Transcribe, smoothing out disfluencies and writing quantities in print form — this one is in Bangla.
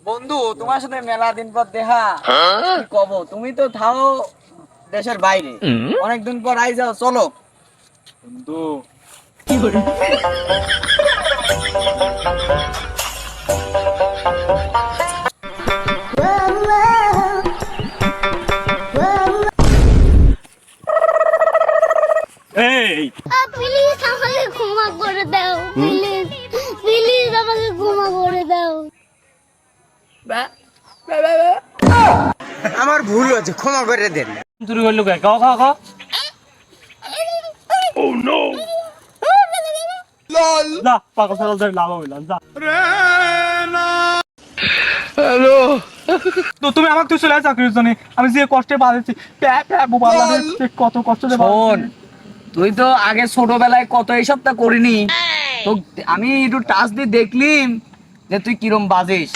বন্ধু, তোমার সাথে মেলা দিন পর দেখা। কি কব, তুমি তো থাও দেশের বাইরে, অনেকদিন পর আই যাও, চলো বন্ধু। এই প্লিজ আমাকে ক্ষমা করে দাও, প্লিজ প্লিজ আমাকে ক্ষমা করে দাও। আমার ভুল হয়েছে, ক্ষমা করে দেন। চুরি করলো কে? খাও খাও খাও। যা পাগল ছাগল ধরে লাভ হইলাম যা। তো তুমি আমাকে তুই চলে আয় চাকরির জন্য। আমি যে কষ্টে বাঁধেছি কত কষ্ট দিয়ে শোন, তুই তো আগে ছোটবেলায় কত এইসবটা করিনি, তো আমি একটু টাচ দিয়ে দেখলিম যে তুই কিরম বাজিস।